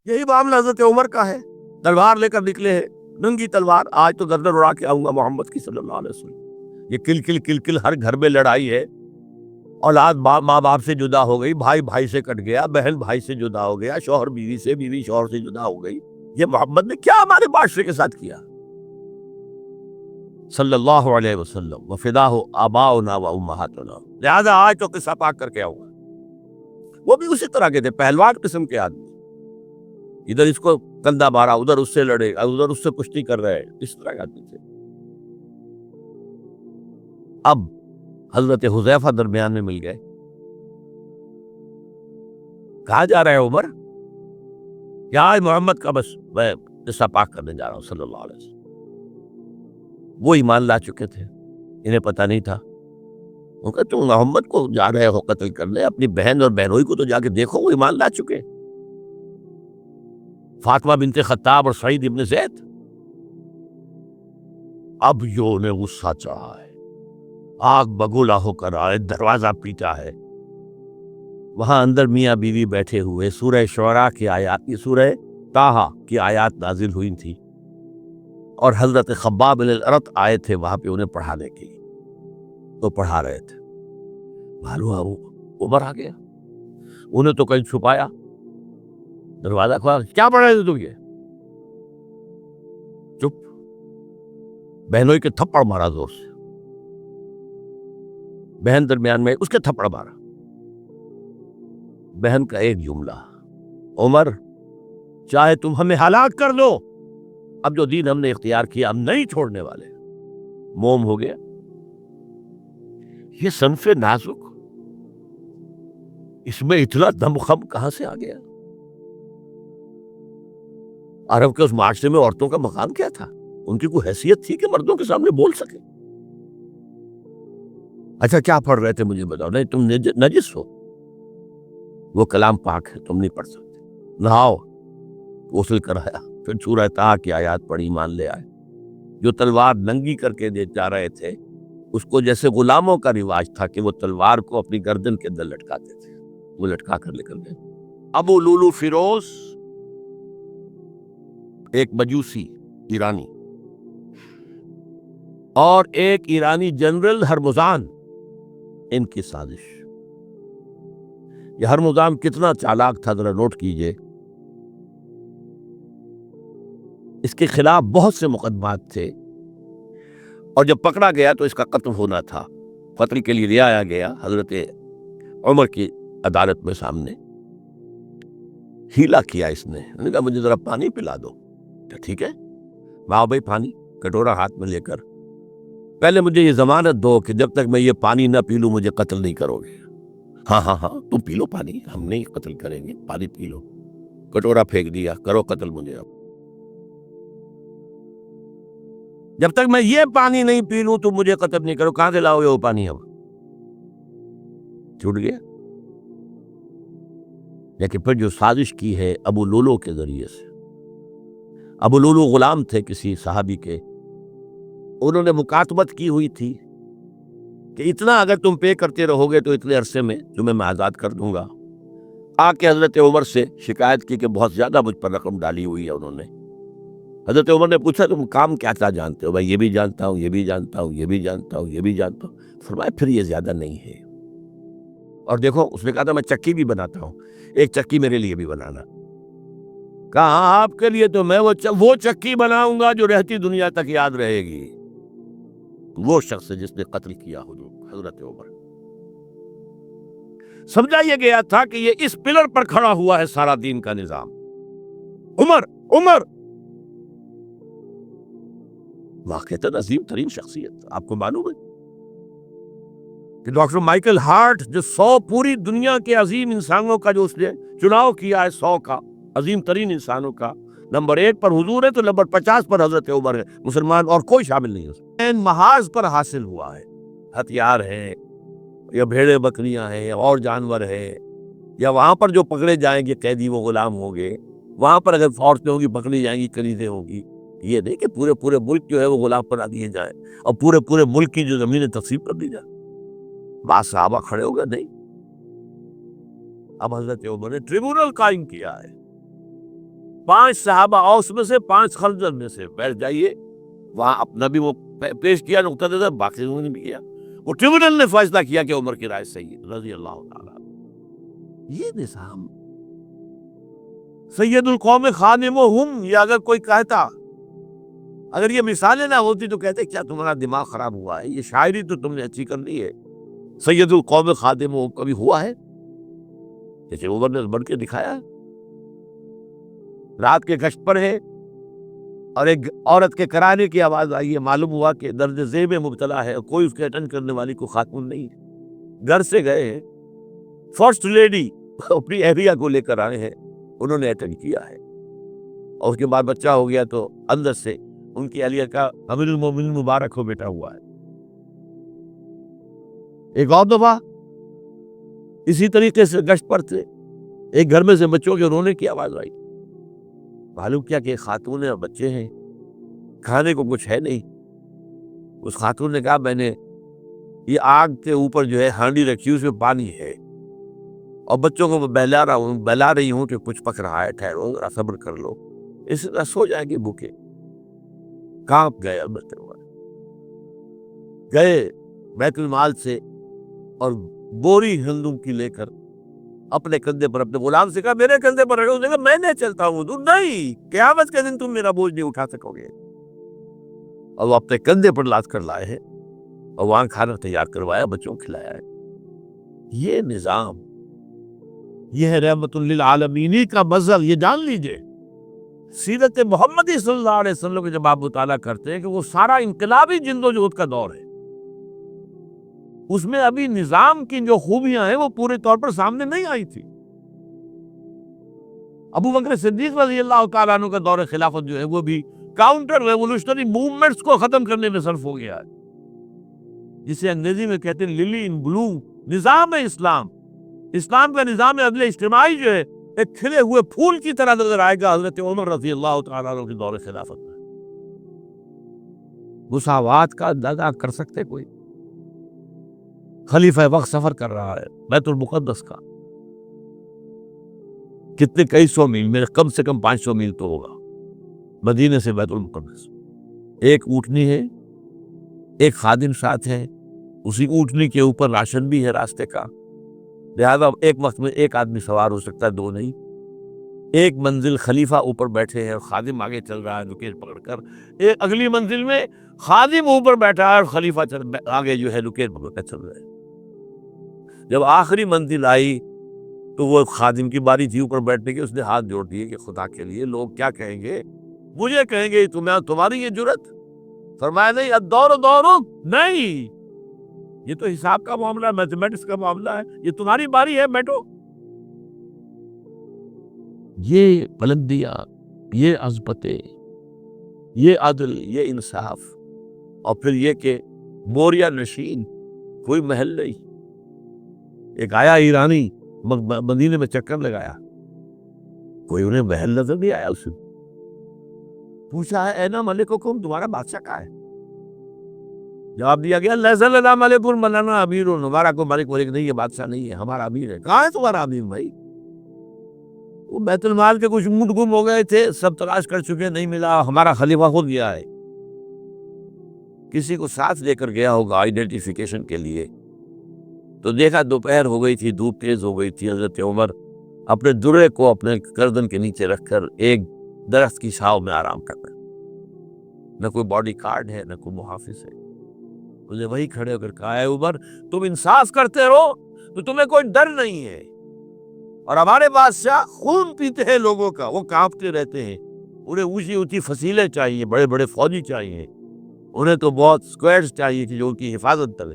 یہی معاملہ حضرت عمر کا ہے، تلوار لے کر نکلے ہیں، ننگی تلوار، آج تو گردن اڑا کے آؤں گا محمد کی صلی اللہ علیہ وسلم۔ یہ کل کل ہر گھر میں لڑائی ہے، اولاد ماں باپ سے جدا ہو گئی، بھائی بھائی سے کٹ گیا، بہن بھائی سے جدا ہو گیا، شوہر بیوی سے، بیوی شوہر سے جدا ہو گئی۔ یہ محمد نے کیا ہمارے معاشرے کے ساتھ کیا صلی اللہ علیہ وسلم، وفداہ آباؤنا و امہاتنا۔ لہذا آج تو قصہ پاک کر کے آؤں گا۔ وہ بھی اسی طرح کے تھے، پہلوان قسم کے آدمی، ادھر اس کو کندھا مارا، ادھر اس سے لڑے، ادھر اس سے کشتی کر رہے، اس طرح کے آدمی تھے۔ اب حضرت حذیفہ درمیان میں مل گئے۔ کہاں جا رہے ہیں عمر؟ یہاں محمد کا بس میں قصہ پاک کرنے جا رہا ہوں صلی اللہ علیہ وسلم۔ وہ ایمان لا چکے تھے، انہیں پتہ نہیں تھا۔ وہ کہتے تم محمد کو جا رہے ہو قتل کرنے، اپنی بہن اور بہنوئی کو تو جا کے دیکھو، وہ ایمان لا چکے، فاطمہ بنت خطاب اور سعید ابن زید۔ اب جو نے غصہ چڑھا ہے، آگ بگولا ہو کر آئے، دروازہ پیٹا ہے، وہاں اندر میاں بیوی بیٹھے ہوئے، سورہ شعراء کی آیات، یہ سورہ طٰہٰ کی آیات نازل ہوئی تھی، اور حضرت خباب بن الارت آئے تھے وہاں پہ انہیں پڑھانے کے لیے، تو پڑھا رہے تھے۔ معلوم عمر آ گیا، انہیں تو کہیں چھپایا، دروازہ کھولا، کیا پڑھ رہے تھے تم؟ یہ چپ۔ بہنوئی کے تھپڑ مارا زور سے، بہن درمیان میں، اس کے تھپڑ مارا۔ بہن کا ایک جملہ، عمر چاہے تم ہمیں ہلاک کر دو، اب جو دین ہم نے اختیار کیا ہم نہیں چھوڑنے والے۔ موم ہو گیا۔ یہ صنف نازک، اس میں اتنا دم خم کہاں سے آ گیا؟ عرب کے اس معاشرے میں عورتوں کا مقام کیا تھا؟ ان کی کوئی حیثیت تھی کہ مردوں کے سامنے بول سکے؟ اچھا کیا پڑھ رہے تھے مجھے بتاؤ؟ نہیں تم نجس ہو، وہ کلام پاک ہے، تم نہیں پڑھ سکتے۔ نہاؤ، غسل کرایا، پھر سورہ طٰہٰ کی آیات پڑھی، ایمان لے آئے۔ جو تلوار ننگی کر کے جا رہے تھے، اس کو جیسے غلاموں کا رواج تھا کہ وہ تلوار کو اپنی گردن کے اندر لٹکاتے تھے، وہ لٹکا کر لے کر گئے۔ ابو لولو فیروز، ایک مجوسی ایرانی، اور ایک ایرانی جنرل ہرمزان، ان کی سازش۔ یہ ہرمزان کتنا چالاک تھا ذرا نوٹ کیجئے۔ اس کے خلاف بہت سے مقدمات تھے، اور جب پکڑا گیا تو اس کا قتل ہونا تھا، قتل کے لیے لے آیا گیا حضرت عمر کی عدالت میں سامنے۔ ہیلا کیا اس نے، انہوں نے کہا مجھے ذرا پانی پلا دو۔ ٹھیک ہے، واؤ بھائی، پانی، کٹورا ہاتھ میں لے کر، پہلے مجھے یہ ضمانت دو کہ جب تک میں یہ پانی نہ پی لوں مجھے قتل نہیں کرو گے۔ ہاں ہاں ہاں، تم پی لو پانی، ہم نہیں قتل کریں گے، پانی پی لو۔ کٹورا پھینک دیا، کرو قتل مجھے اب۔ جب تک میں یہ پانی نہیں پی لوں تم مجھے قتل نہیں کرو۔ کہاں سے لاؤ گے وہ پانی؟ اب چھوٹ گیا۔ لیکن پھر جو سازش کی ہے ابو لولو کے ذریعے سے، ابو لولو غلام تھے کسی صحابی کے، انہوں نے مکاتبت کی ہوئی تھی کہ اتنا اگر تم پے کرتے رہو گے تو اتنے عرصے میں تمہیں میں آزاد کر دوں گا۔ آ کے حضرت عمر سے شکایت کی کہ بہت زیادہ مجھ پر رقم ڈالی ہوئی ہے انہوں نے۔ حضرت عمر نے پوچھا تم کام کیا جانتے ہو؟ بھائی یہ بھی جانتا ہوں، یہ بھی جانتا ہوں، یہ بھی جانتا ہوں، یہ بھی جانتا ہوں۔ فرمایا پھر یہ زیادہ نہیں ہے۔ اور دیکھو اس نے کہا تھا میں چکی بھی بناتا ہوں، ایک چکی میرے لیے بھی بنانا۔ کہا آپ کے لیے تو میں وہ چکی بناؤں گا جو رہتی دنیا تک یاد رہے گی۔ وہ شخص جس نے قتل کیا حضرت عمر، سمجھا یہ گیا تھا کہ یہ اس پلر پر کھڑا ہوا ہے سارا دین کا نظام۔ عمر عمر واقعتاً عظیم ترین شخصیت، آپ کو معلوم ہے کہ ڈاکٹر مائیکل ہارٹ جو 100 پوری دنیا کے عظیم انسانوں کا جو اس نے چناؤ کیا ہے، 100 کا عظیم ترین انسانوں کا، نمبر 1 پر حضور ہے تو نمبر 50 پر حضرت عمر ہے، مسلمان اور کوئی شامل نہیں ہے۔ محاذ پر حاصل ہوا ہے، ہتھیار ہے یا بھیڑے بکریاں ہیں یا اور جانور ہے، یا وہاں پر جو پکڑے جائیں گے قیدی وہ غلام ہوں گے، وہاں پر اگر عورتیں ہوں گی پکڑی جائیں گی، کنیزیں ہوں گی۔ یہ نہیں کہ پورے ملک جو ہے وہ غلام بنا دیے جائیں اور پورے ملک کی جو زمینیں تقسیم کر دی جائیں۔ بعض صحابہ کھڑے ہو گئے، نہیں۔ اب حضرت عمر نے ٹریبونل قائم کیا ہے، 5 صحابہ اوس میں سے 5 خزرج میں سے، بیٹھ جائیے وہاں اپنا بھی وہ پیش کیا نقطہ نظر، باقی لوگوں نے بھی کیا، وہ ٹریبونل نے فیصلہ کیا کہ عمر کی رائے صحیح ہے رضی اللہ تعالیٰ۔ یہ نظام سید القوم خادمہم، یہ اگر کوئی کہتا، اگر یہ مثالیں نہ ہوتی تو کہتے کیا تمہارا دماغ خراب ہوا ہے، یہ شاعری تو تم نے اچھی کر لی ہے، سید القوم خادمہم کبھی ہوا ہے؟ جیسے عمر نے بڑھ کے دکھایا، رات کے گشت پر ہے اور ایک عورت کے کرانے کی آواز آئی ہے، معلوم ہوا کہ درد ذیل میں مبتلا ہے اور کوئی اس کے اٹینڈ کرنے والی کو خاتون نہیں ہے، گھر سے گئے ہیں، فرسٹ لیڈی اپنی اہلیہ کو لے کر آئے ہیں، انہوں نے اٹینڈ کیا ہے، اور اس کے بعد بچہ ہو گیا تو اندر سے ان کی اہلیہ کا امیر المومنین مبارک ہو بیٹا ہوا ہے۔ ایک اور دفعہ اسی طریقے سے گشت پر تھے، ایک گھر میں سے بچوں کے رونے کی آواز آئی، معلوم کیا کہ خاتون اور بچے ہیں، کھانے کو کچھ ہے نہیں۔ اس خاتون نے کہا میں نے یہ آگ کے اوپر جو ہے ہانڈی رکھی، اس میں پانی ہے اور بچوں کو میں بہلا رہی ہوں کہ کچھ پک رہا ہے، ٹھہرو ذرا صبر کر لو، اس طرح سو جائیں گے بھوکے۔ کانپ گئے البتہ گئے بیت المال سے اور بوری ہندوم کی لے کر اپنے کندھے پر، اپنے غلام سے کہا میرے کندھے پر رکھو، اس نے کہا میں نہیں چلتا ہوں، تو نہیں، قیامت کے دن تم میرا بوجھ نہیں اٹھا سکو گے، اور وہ اپنے کندھے پر لاد کر لائے ہیں اور وہاں کھانا تیار کروایا، بچوں کو کھلایا ہے۔ یہ نظام، یہ ہے رحمت للعالمین کا مظہر۔ یہ جان لیجئے سیرت محمدی صلی اللہ علیہ وسلم کے جب آپ مطالعہ کرتے ہیں کہ وہ سارا انقلابی جدوجہد کا دور ہے، اس میں ابھی نظام کی جو خوبیاں ہیں وہ پورے طور پر سامنے نہیں آئی تھی۔ ابو بکر صدیق رضی اللہ تعالیٰ عنہ کا دور خلافت جو ہے وہ بھی کاؤنٹر ریولوشنری موومنٹس کو ختم کرنے میں صرف ہو گیا ہے، جسے انگریزی میں کہتے ہیں للی ان بلوم، نظام اسلام۔ اسلام کا نظام عدل اجتماعی جو ہے ایک کھلے ہوئے پھول کی طرح نظر آئے گا حضرت عمر رضی اللہ تعالیٰ عنہ کے دور خلافت میں۔ مساوات کا اندازہ کر سکتے کوئی؟ خلیفہ وقت سفر کر رہا ہے بیت المقدس کا، کتنے کئی سو میل، میرے کم سے کم 500 میل تو ہوگا مدینے سے بیت المقدس۔ ایک اونٹنی ہے، ایک خادم ساتھ ہے، اسی اونٹنی کے اوپر راشن بھی ہے راستے کا، لہذا ایک وقت میں ایک آدمی سوار ہو سکتا ہے، دو نہیں۔ ایک منزل خلیفہ اوپر بیٹھے ہیں اور خادم آگے چل رہا ہے لکیر پکڑ کر، ایک اگلی منزل میں خادم اوپر بیٹھا ہے اور خلیفہ آگے جو ہے لکیر پکڑ کر چل رہا ہے۔ جب آخری منزل آئی تو وہ خادم کی باری تھی اوپر بیٹھنے کی، اس نے ہاتھ جوڑ دیے کہ خدا کے لیے لوگ کیا کہیں گے، مجھے کہیں گے تمہاری یہ جرت؟ فرمایا نہیں، الدور دور نہیں، یہ تو حساب کا معاملہ ہے، میتھمیٹکس کا معاملہ ہے، یہ تمہاری باری ہے، بیٹھو۔ یہ بلندیاں، یہ عظمتیں، یہ عدل، یہ انصاف، اور پھر یہ کہ بوریا نشین، کوئی محل نہیں۔ ایک آیا ایرانی مدینے میں چکر لگایا، کوئی انہیں محل نظر نہیں آیا، اسے پوچھا ہے اینا ملککم، تمہارا بادشاہ کہاں ہے؟ جواب دیا گیا لیس لنا ملک ولنا امیر، ہمارا کوئی ملک نہیں ہے، بادشاہ نہیں ہے، ہمارا امیر ہے۔ کہاں ہے تمہارا امیر بھائی؟ وہ بیت المال کے کچھ اونٹ گم ہو گئے تھے، سب تلاش کر چکے، نہیں ملا، ہمارا خلیفہ ہو گیا ہے۔ کسی کو ساتھ لے کر گیا ہوگا آئیڈینٹیفیکیشن کے لیے، تو دیکھا دوپہر ہو گئی تھی، دھوپ تیز ہو گئی تھی، حضرت عمر اپنے درے کو اپنے گردن کے نیچے رکھ کر ایک درخت کی چھاؤں میں آرام کر رہے، نہ کوئی باڈی گارڈ ہے، نہ کوئی محافظ ہے۔ انہیں وہی کھڑے ہو کر کہا ہے عمر تم انصاف کرتے رہو تو تمہیں کوئی ڈر نہیں ہے، اور ہمارے بادشاہ خون پیتے ہیں لوگوں کا، وہ کانپتے رہتے ہیں، انہیں اونچی اونچی فصیلیں چاہیے، بڑے بڑے فوجی چاہیے، انہیں تو بہت اسکواڈز چاہیے کہ جو ان کی حفاظت کرے۔